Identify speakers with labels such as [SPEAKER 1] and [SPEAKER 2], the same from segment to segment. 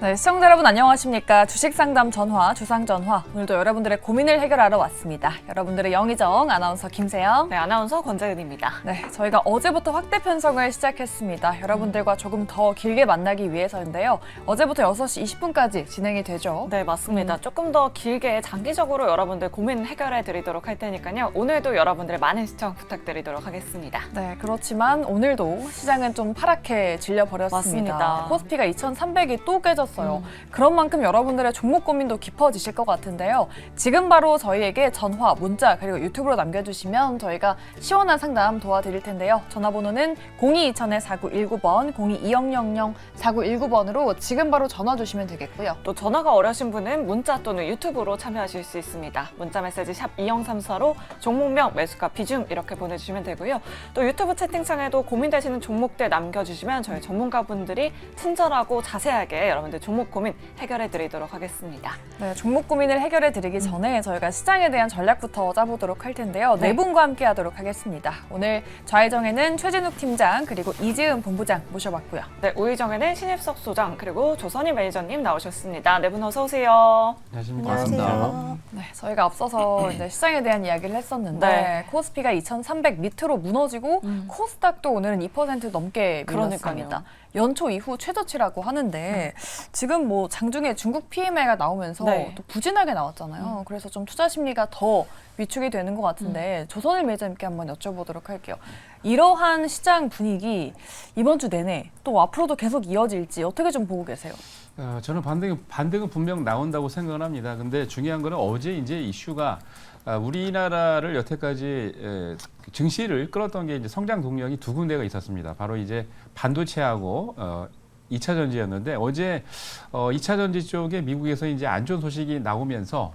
[SPEAKER 1] 네, 시청자 여러분 안녕하십니까. 주식상담 전화, 주상전화. 오늘도 여러분들의 고민을 해결하러 왔습니다. 여러분들의 영의정 아나운서 김세영.
[SPEAKER 2] 네, 아나운서 권재은입니다.
[SPEAKER 1] 네, 저희가 어제부터 확대 편성을 시작했습니다. 여러분들과 조금 더 길게 만나기 위해서인데요. 어제부터 6시 20분까지 진행이 되죠.
[SPEAKER 2] 네, 맞습니다. 조금 더 길게 장기적으로 여러분들 고민 해결해 드리도록 할 테니까요. 오늘도 여러분들의 많은 시청 부탁드리도록 하겠습니다.
[SPEAKER 1] 네, 그렇지만 오늘도 시장은 좀 파랗게 질려버렸습니다.
[SPEAKER 2] 맞습니다.
[SPEAKER 1] 코스피가 2,300이 또 깨졌어요. 그런 만큼 여러분들의 종목 고민도 깊어지실 것 같은데요. 지금 바로 저희에게 전화, 문자, 그리고 유튜브로 남겨주시면 저희가 시원한 상담 도와드릴 텐데요. 전화번호는 02-2000-4919번, 02-2000-4919번으로 지금 바로 전화 주시면 되겠고요.
[SPEAKER 2] 또 전화가 어려우신 분은 문자 또는 유튜브로 참여하실 수 있습니다. 문자 메시지 샵 2034로 종목명, 매수가, 비중 이렇게 보내주시면 되고요. 또 유튜브 채팅창에도 고민되시는 종목들 남겨주시면 저희 전문가분들이 친절하고 자세하게 여러분들 종목 고민 해결해 드리도록 하겠습니다.
[SPEAKER 1] 네, 종목 고민을 해결해 드리기 전에 저희가 시장에 대한 전략부터 짜보도록 할 텐데요. 네 분과 함께 하도록 하겠습니다. 오늘 좌회정에는 최진욱 팀장 그리고 이지은 본부장 모셔봤고요.
[SPEAKER 2] 네, 우의정에는 신입석 소장 그리고 조선희 매니저님 나오셨습니다. 네 분 어서 오세요.
[SPEAKER 3] 안녕하십니까.
[SPEAKER 1] 네, 저희가 앞서서 이제 시장에 대한 이야기를 했었는데
[SPEAKER 2] 네.
[SPEAKER 1] 코스피가 2,300 밑으로 무너지고 코스닥도 오늘은 2% 넘게 밀렸습니다.
[SPEAKER 2] 그러니까요.
[SPEAKER 1] 연초 이후 최저치라고 하는데 지금 뭐 장중에 중국 PMI가 나오면서
[SPEAKER 2] 네.
[SPEAKER 1] 또 부진하게 나왔잖아요. 그래서 좀 투자 심리가 더 위축이 되는 것 같은데 조선일 매니저님께 한번 여쭤보도록 할게요. 이러한 시장 분위기 이번 주 내내 또 앞으로도 계속 이어질지 어떻게 좀 보고 계세요?
[SPEAKER 3] 저는 반등은 분명 나온다고 생각을 합니다. 근데 중요한 거는 어제 이제 이슈가 우리나라를 여태까지 증시를 끌었던 게 이제 성장 동력이 두 군데가 있었습니다. 바로 이제 반도체하고 2차 전지였는데 어제 2차 전지 쪽에 미국에서 이제 안 좋은 소식이 나오면서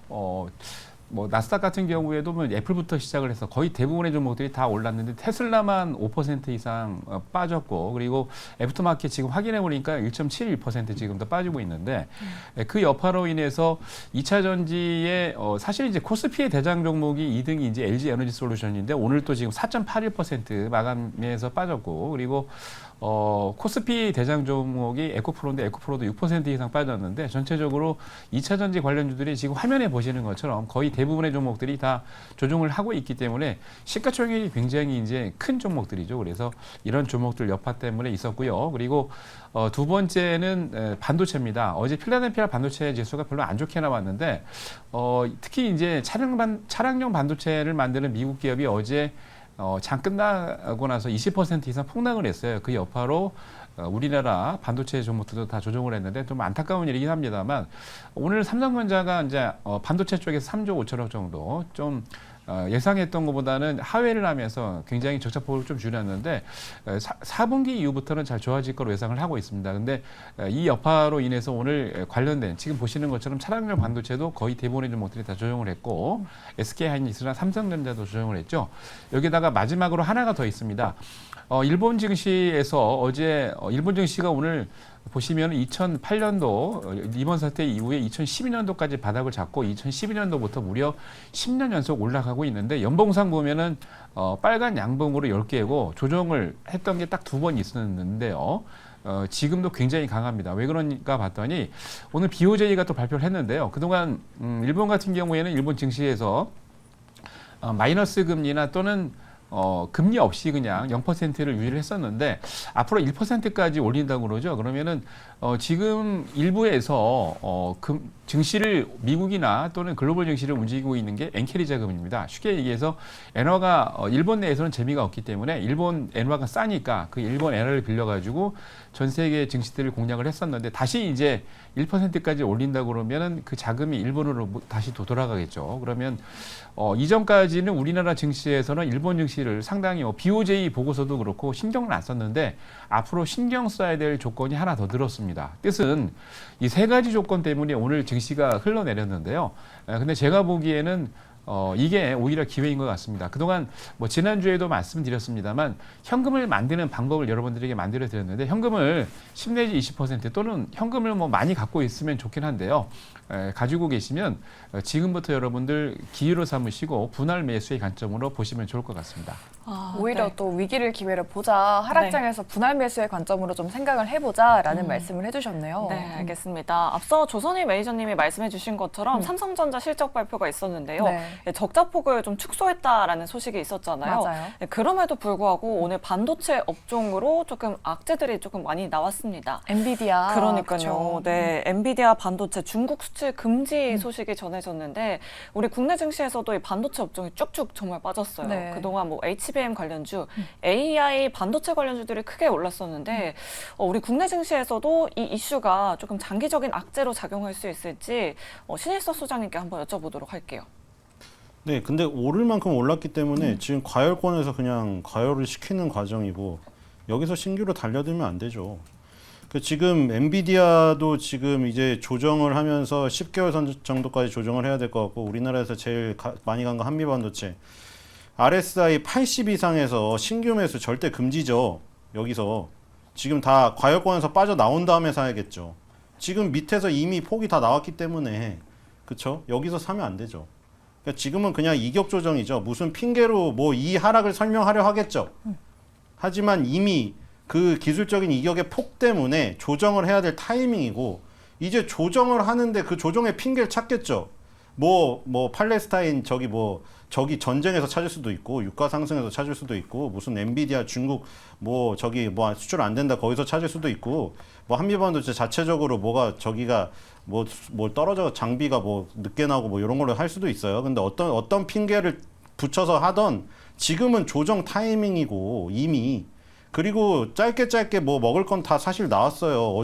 [SPEAKER 3] 뭐 나스닥 같은 경우에도 뭐 애플부터 시작을 해서 거의 대부분의 종목들이 다 올랐는데 테슬라만 5% 이상 빠졌고 그리고 애프터마켓 지금 확인해 보니까 1.71% 지금 더 빠지고 있는데 그 여파로 인해서 2차 전지에 사실 이제 코스피의 대장 종목이 2등이 이제 LG 에너지 솔루션인데 오늘 또 지금 4.81% 마감에서 빠졌고 그리고 코스피 대장 종목이 에코프로인데 에코프로도 6% 이상 빠졌는데 전체적으로 2차 전지 관련주들이 지금 화면에 보시는 것처럼 거의 대부분의 종목들이 다 조정을 하고 있기 때문에 시가총액이 굉장히 이제 큰 종목들이죠. 그래서 이런 종목들 여파 때문에 있었고요. 그리고 두 번째는 반도체입니다. 어제 필라델피아 반도체 지수가 별로 안 좋게 나왔는데 특히 이제 차량용 반도체를 만드는 미국 기업이 어제 장 끝나고 나서 20% 이상 폭락을 했어요. 그 여파로 우리나라 반도체 종목들도 다 조정을 했는데 좀 안타까운 일이긴 합니다만 오늘 삼성전자가 이제 반도체 쪽에서 3조 5천억 정도 좀 예상했던 것보다는 하회를 하면서 굉장히 적자폭을 좀 줄였는데 4분기 이후부터는 잘 좋아질 거로 예상을 하고 있습니다. 근데 이 여파로 인해서 오늘 관련된 지금 보시는 것처럼 차량용 반도체도 거의 대부분의 종목들이 다 조정을 했고 SK하이닉스나 삼성전자도 조정을 했죠. 여기다가 마지막으로 하나가 더 있습니다. 일본 증시에서 어제 일본 증시가 오늘 보시면 2008년도 이번 사태 이후에 2012년도까지 바닥을 잡고 2012년도부터 무려 10년 연속 올라가고 있는데 연봉상 보면은 빨간 양봉으로 10개고 조정을 했던 게 딱 2번 있었는데요. 지금도 굉장히 강합니다. 왜 그런가 봤더니 오늘 BOJ가 또 발표를 했는데요. 그동안 일본 같은 경우에는 일본 증시에서 마이너스 금리나 또는 금리 없이 그냥 0%를 유지를 했었는데 앞으로 1%까지 올린다고 그러죠. 그러면은 지금 일부에서 증시를 미국이나 또는 글로벌 증시를 움직이고 있는 게 엔캐리 자금입니다. 쉽게 얘기해서 엔화가 일본 내에서는 재미가 없기 때문에 일본 엔화가 싸니까 그 일본 엔화를 빌려가지고 전 세계 증시들을 공략을 했었는데 다시 이제 1%까지 올린다고 그러면은 그 자금이 일본으로 다시 돌아가겠죠. 그러면 이전까지는 우리나라 증시에서는 일본 증시를 상당히 BOJ 보고서도 그렇고 신경을 안 썼는데 앞으로 신경 써야 될 조건이 하나 더 들었습니다. 뜻은 이 세 가지 조건 때문에 오늘 증시가 흘러내렸는데요. 근데 제가 보기에는 이게 오히려 기회인 것 같습니다. 그동안 뭐 지난주에도 말씀드렸습니다만 현금을 만드는 방법을 여러분들에게 만들어 드렸는데 현금을 10 내지 20% 또는 현금을 뭐 많이 갖고 있으면 좋긴 한데요. 가지고 계시면 지금부터 여러분들 기회로 삼으시고 분할 매수의 관점으로 보시면 좋을 것 같습니다.
[SPEAKER 1] 오히려
[SPEAKER 2] 네.
[SPEAKER 1] 또 위기를 기회로 보자, 하락장에서 분할 매수의 관점으로 좀 생각을 해보자라는 말씀을 해주셨네요.
[SPEAKER 2] 네, 알겠습니다. 앞서 조선일 매니저님이 말씀해 주신 것처럼 삼성전자 실적 발표가 있었는데요.
[SPEAKER 1] 네.
[SPEAKER 2] 적자폭을 좀 축소했다라는 소식이 있었잖아요.
[SPEAKER 1] 맞아요.
[SPEAKER 2] 네, 그럼에도 불구하고 오늘 반도체 업종으로 조금 악재들이 조금 많이 나왔습니다.
[SPEAKER 1] 엔비디아.
[SPEAKER 2] 그러니까요.
[SPEAKER 1] 그쵸.
[SPEAKER 2] 네, 엔비디아 반도체 중국 수출 금지 소식이 전해졌는데 우리 국내 증시에서도 이 반도체 업종이 쭉쭉 정말 빠졌어요.
[SPEAKER 1] 네.
[SPEAKER 2] 그동안 뭐 HBM 관련주, AI 반도체 관련주들이 크게 올랐었는데 우리 국내 증시에서도 이 이슈가 조금 장기적인 악재로 작용할 수 있을지 신일서 소장님께 한번 여쭤보도록 할게요.
[SPEAKER 4] 네, 근데 오를 만큼 올랐기 때문에 지금 과열권에서 그냥 과열을 시키는 과정이고 여기서 신규로 달려들면 안 되죠. 지금 엔비디아도 지금 이제 조정을 하면서 10개월 선 정도까지 조정을 해야 될 것 같고 우리나라에서 제일 많이 간 거 한미반도체 RSI 80 이상에서 신규 매수 절대 금지죠. 여기서 지금 다 과열권에서 빠져나온 다음에 사야겠죠. 지금 밑에서 이미 폭이 다 나왔기 때문에 그쵸? 여기서 사면 안 되죠. 그러니까 지금은 그냥 이격 조정이죠. 무슨 핑계로 뭐 이 하락을 설명하려 하겠죠. 하지만 이미 그 기술적인 이격의 폭 때문에 조정을 해야 될 타이밍이고 이제 조정을 하는데 그 조정의 핑계를 찾겠죠. 뭐 팔레스타인 저기 전쟁에서 찾을 수도 있고 유가 상승에서 찾을 수도 있고 무슨 엔비디아 중국 뭐 수출 안 된다 거기서 찾을 수도 있고 뭐 한미반도체 자체적으로 뭐가 저기가 뭐 떨어져 장비가 뭐 늦게 나오고 뭐 이런 걸로 할 수도 있어요. 근데 어떤 핑계를 붙여서 하던 지금은 조정 타이밍이고 이미 그리고 짧게 뭐 먹을 건 다 사실 나왔어요.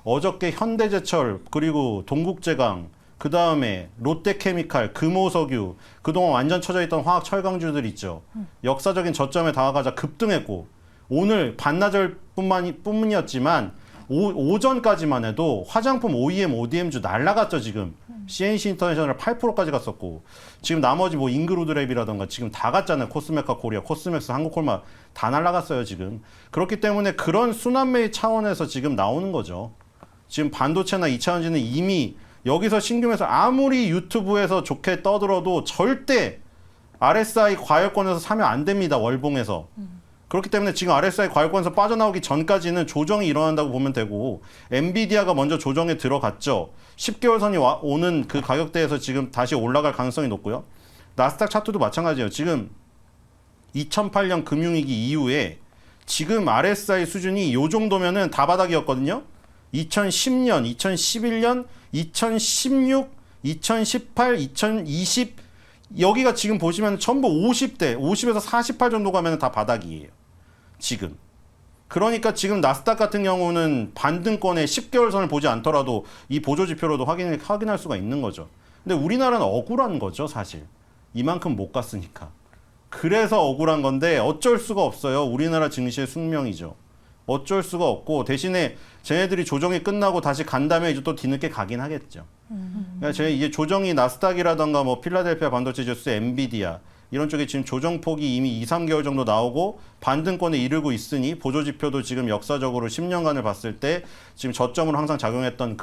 [SPEAKER 4] 어저께 현대제철 그리고 동국제강 그 다음에 롯데케미칼, 금호석유 그동안 완전 처져 있던 화학 철강주들 있죠. 역사적인 저점에 다가가자 급등했고 오늘 반나절 뿐이었지만 오전까지만 해도 화장품 OEM, ODM주 날라갔죠 지금. CNC 인터내셔널 8%까지 갔었고 지금 나머지 뭐 잉그루드랩이라던가 지금 다 갔잖아요. 코스메카 코리아, 코스맥스, 한국콜마 다 날라갔어요 지금. 그렇기 때문에 그런 순환매의 차원에서 지금 나오는 거죠. 지금 반도체나 2차전지는 이미 여기서 신규에서 아무리 유튜브에서 좋게 떠들어도 절대 RSI 과열권에서 사면 안 됩니다. 월봉에서. 그렇기 때문에 지금 RSI 과열권에서 빠져나오기 전까지는 조정이 일어난다고 보면 되고 엔비디아가 먼저 조정에 들어갔죠. 10개월 선이 오는 그 가격대에서 지금 다시 올라갈 가능성이 높고요. 나스닥 차트도 마찬가지예요. 지금 2008년 금융위기 이후에 지금 RSI 수준이 요 정도면은 다 바닥이었거든요. 2010년, 2011년, 2016, 2018, 2020 여기가 지금 보시면 전부 50대, 50에서 48 정도 가면 다 바닥이에요. 지금. 그러니까 지금 나스닥 같은 경우는 반등권의 10개월 선을 보지 않더라도 이 보조지표로도 확인할 수가 있는 거죠. 근데 우리나라는 억울한 거죠, 사실. 이만큼 못 갔으니까. 그래서 억울한 건데 어쩔 수가 없어요. 우리나라 증시의 숙명이죠. 어쩔 수가 없고 대신에 쟤네들이 조정이 끝나고 다시 간 다음에 이제 또 뒤늦게 가긴 하겠죠. 그러니까 이제 조정이 나스닥이라던가 뭐 필라델피아 반도체 지수, 엔비디아 이런 쪽에 지금 조정폭이 이미 2, 3개월 정도 나오고 반등권에 이르고 있으니 보조지표도 지금 역사적으로 10년간을 봤을 때 지금 저점으로 항상 작용했던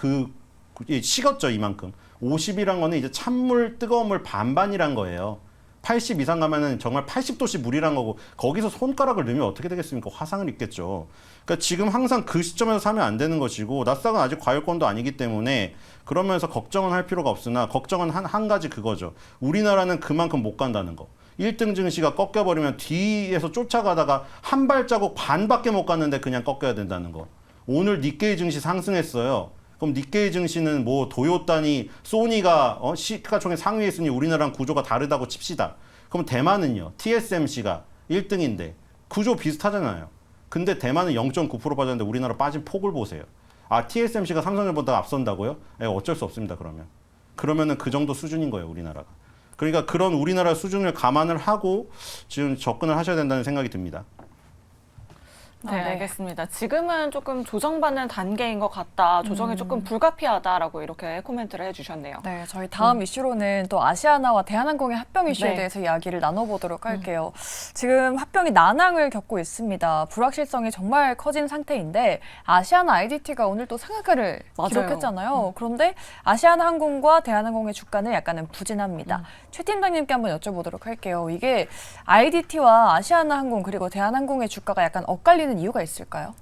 [SPEAKER 4] 식었죠 이만큼. 50이란 거는 이제 찬물, 뜨거운 물 반반이란 거예요. 80 이상 가면은 정말 80도씨 물이란 거고 거기서 손가락을 넣으면 어떻게 되겠습니까? 화상을 입겠죠. 그러니까 지금 항상 그 시점에서 사면 안 되는 것이고 나스닥은 아직 과열권도 아니기 때문에 그러면서 걱정은 할 필요가 없으나 걱정은 한 가지 그거죠. 우리나라는 그만큼 못 간다는 거. 1등 증시가 꺾여버리면 뒤에서 쫓아가다가 한 발자국 반밖에 못 갔는데 그냥 꺾여야 된다는 거. 오늘 니케이 증시 상승했어요. 그럼 니케이 증시는 뭐 도요타니 소니가 시가총액 상위에 있으니 우리나라랑 구조가 다르다고 칩시다. 그럼 대만은요. TSMC가 1등인데 구조 비슷하잖아요. 근데 대만은 0.9% 빠졌는데 우리나라 빠진 폭을 보세요. 아 TSMC가 삼성전보다 앞선다고요? 어쩔 수 없습니다. 그러면은 그 정도 수준인 거예요. 우리나라가. 그러니까 그런 우리나라 수준을 감안을 하고 지금 접근을 하셔야 된다는 생각이 듭니다.
[SPEAKER 2] 네,
[SPEAKER 1] 네.
[SPEAKER 2] 알겠습니다. 지금은 조금 조정받는 단계인 것 같다. 조정이 조금 불가피하다라고 이렇게 코멘트를 해주셨네요.
[SPEAKER 1] 네, 저희 다음 이슈로는 또 아시아나와 대한항공의 합병 이슈에
[SPEAKER 2] 네.
[SPEAKER 1] 대해서 이야기를 나눠보도록 할게요. 지금 합병이 난항을 겪고 있습니다. 불확실성이 정말 커진 상태인데 아시아나 IDT가 오늘 또 상한가를
[SPEAKER 2] 맞아요.
[SPEAKER 1] 기록했잖아요. 그런데 아시아나항공과 대한항공의 주가는 약간은 부진합니다. 최 팀장님께 한번 여쭤보도록 할게요. 이게 IDT와 아시아나항공 그리고 대한항공의 주가가 약간 엇갈리는 이유가 있을까요?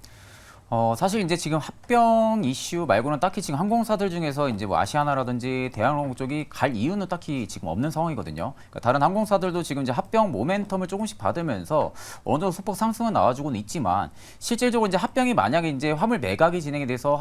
[SPEAKER 5] 사실 이제 지금 합병 이슈 말고는 딱히 지금 항공사들 중에서 이제 뭐 아시아나라든지 대한항공 쪽이 갈 이유는 딱히 지금 없는 상황이거든요. 그러니까 다른 항공사들도 지금 이제 합병 모멘텀을 조금씩 받으면서 어느 정도 소폭 상승은 나와주고는 있지만 실질적으로 이제 합병이 만약에 이제 화물 매각이 진행이 돼서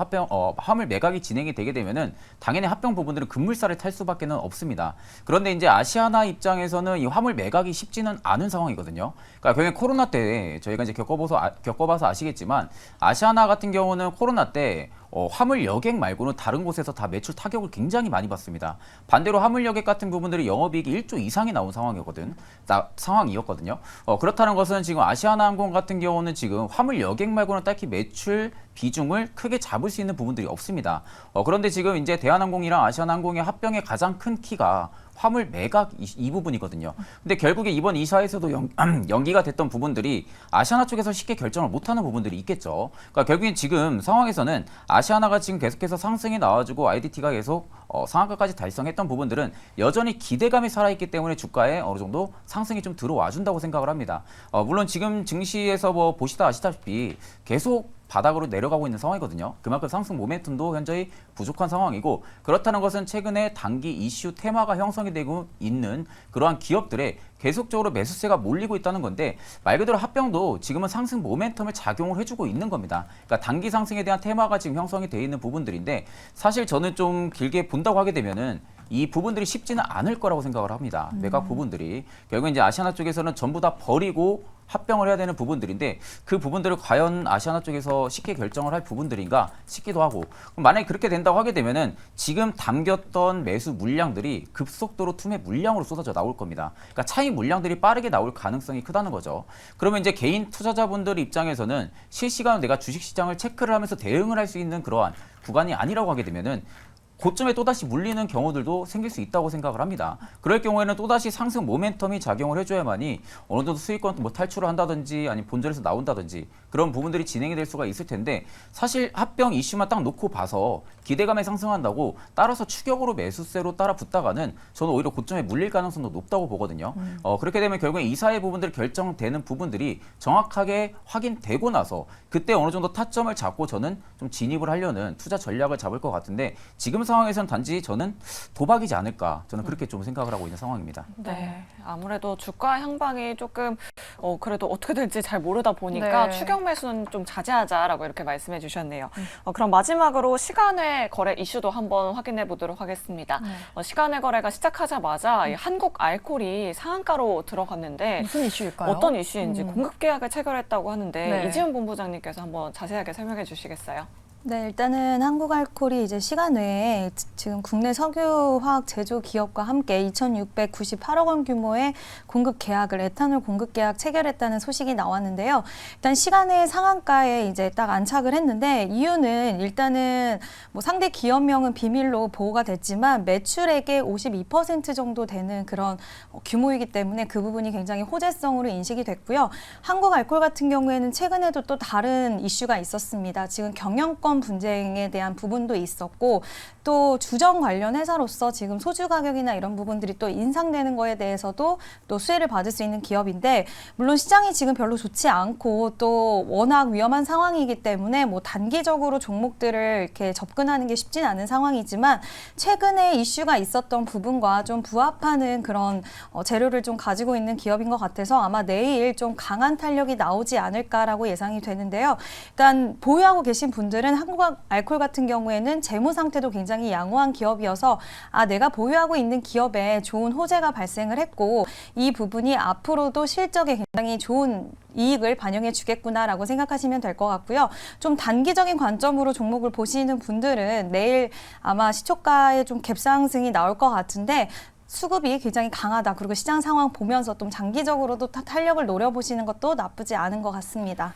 [SPEAKER 5] 화물 매각이 진행이 되게 되면은 당연히 합병 부분들은 급물살을 탈 수밖에는 없습니다. 그런데 이제 아시아나 입장에서는 이 화물 매각이 쉽지는 않은 상황이거든요. 그러니까 결국엔 코로나 때 저희가 이제 겪어봐서 아시겠지만 아시아나 같은 경우는 코로나 때 화물 여객 말고는 다른 곳에서 다 매출 타격을 굉장히 많이 받습니다. 반대로 화물 여객 같은 부분들이 영업이익이 1조 이상이 나온 상황이었거든요. 그렇다는 것은 지금 아시아나항공 같은 경우는 지금 화물 여객 말고는 딱히 매출 비중을 크게 잡을 수 있는 부분들이 없습니다. 그런데 지금 이제 대한항공이랑 아시아나항공의 합병의 가장 큰 키가 화물 매각 이 부분이거든요. 근데 결국에 이번 이사에서도 연기가 됐던 부분들이 아시아나 쪽에서 쉽게 결정을 못하는 부분들이 있겠죠. 그러니까 결국엔 지금 상황에서는 아시아나가 지금 계속해서 상승이 나와주고 IDT가 계속 상한가까지 달성했던 부분들은 여전히 기대감이 살아있기 때문에 주가에 어느 정도 상승이 좀 들어와준다고 생각을 합니다. 물론 지금 증시에서 뭐 보시다 아시다시피 계속 바닥으로 내려가고 있는 상황이거든요. 그만큼 상승 모멘텀도 현저히 부족한 상황이고 그렇다는 것은 최근에 단기 이슈 테마가 형성이 되고 있는 그러한 기업들에 계속적으로 매수세가 몰리고 있다는 건데 말 그대로 합병도 지금은 상승 모멘텀을 작용을 해주고 있는 겁니다. 그러니까 단기 상승에 대한 테마가 지금 형성이 되어 있는 부분들인데 사실 저는 좀 길게 본다고 하게 되면은 이 부분들이 쉽지는 않을 거라고 생각을 합니다. 매각 부분들이. 결국 이제 아시아나 쪽에서는 전부 다 버리고 합병을 해야 되는 부분들인데 그 부분들을 과연 아시아나 쪽에서 쉽게 결정을 할 부분들인가 싶기도 하고 그럼 만약에 그렇게 된다고 하게 되면은 지금 담겼던 매수 물량들이 급속도로 투매 물량으로 쏟아져 나올 겁니다. 그러니까 차익 물량들이 빠르게 나올 가능성이 크다는 거죠. 그러면 이제 개인 투자자분들 입장에서는 실시간으로 내가 주식시장을 체크를 하면서 대응을 할 수 있는 그러한 구간이 아니라고 하게 되면은 고점에 또다시 물리는 경우들도 생길 수 있다고 생각을 합니다. 그럴 경우에는 또다시 상승 모멘텀이 작용을 해줘야만이 어느 정도 수익권 뭐 탈출을 한다든지 아니면 본전에서 나온다든지 그런 부분들이 진행이 될 수가 있을 텐데 사실 합병 이슈만 딱 놓고 봐서 기대감에 상승한다고 따라서 추격으로 매수세로 따라 붙다가는 저는 오히려 고점에 물릴 가능성도 높다고 보거든요. 그렇게 되면 결국에 이사의 부분들이 결정되는 부분들이 정확하게 확인되고 나서 그때 어느 정도 타점을 잡고 저는 좀 진입을 하려는 투자 전략을 잡을 것 같은데 지금 상황에서는 단지 저는 도박이지 않을까 저는 그렇게 좀 생각을 하고 있는 상황입니다.
[SPEAKER 2] 네, 아무래도 주가 향방이 조금 그래도 어떻게 될지 잘 모르다 보니까
[SPEAKER 1] 네.
[SPEAKER 2] 추격 매수는 좀 자제하자라고 이렇게 말씀해 주셨네요. 그럼 마지막으로 시간외 거래 이슈도 한번 확인해 보도록 하겠습니다. 시간외 거래가 시작하자마자 이 한국 알콜이 상한가로 들어갔는데
[SPEAKER 1] 무슨 이슈일까요?
[SPEAKER 2] 어떤 이슈인지 공급 계약을 체결했다고 하는데
[SPEAKER 1] 네.
[SPEAKER 2] 이지은 본부장님께서 한번 자세하게 설명해 주시겠어요?
[SPEAKER 6] 네, 일단은 한국알콜이 이제 시간 외에 지금 국내 석유화학 제조 기업과 함께 2,698억 원 규모의 공급 계약을 에탄올 공급 계약 체결했다는 소식이 나왔는데요. 일단 시간 외 상한가에 이제 딱 안착을 했는데 이유는 일단은 뭐 상대 기업명은 비밀로 보호가 됐지만 매출액의 52% 정도 되는 그런 규모이기 때문에 그 부분이 굉장히 호재성으로 인식이 됐고요. 한국알콜 같은 경우에는 최근에도 또 다른 이슈가 있었습니다. 지금 경영권 분쟁에 대한 부분도 있었고 또 주정 관련 회사로서 지금 소주 가격이나 이런 부분들이 또 인상되는 거에 대해서도 또 수혜를 받을 수 있는 기업인데 물론 시장이 지금 별로 좋지 않고 또 워낙 위험한 상황이기 때문에 뭐 단기적으로 종목들을 이렇게 접근하는 게 쉽진 않은 상황이지만 최근에 이슈가 있었던 부분과 좀 부합하는 그런 재료를 좀 가지고 있는 기업인 것 같아서 아마 내일 좀 강한 탄력이 나오지 않을까라고 예상이 되는데요. 일단 보유하고 계신 분들은 한국알콜 같은 경우에는 재무 상태도 굉장히 양호한 기업이어서 내가 보유하고 있는 기업에 좋은 호재가 발생을 했고 이 부분이 앞으로도 실적에 굉장히 좋은 이익을 반영해 주겠구나라고 생각하시면 될 것 같고요. 좀 단기적인 관점으로 종목을 보시는 분들은 내일 아마 시초가에 좀 갭상승이 나올 것 같은데 수급이 굉장히 강하다. 그리고 시장 상황 보면서 좀 장기적으로도 탄력을 노려보시는 것도 나쁘지 않은 것 같습니다.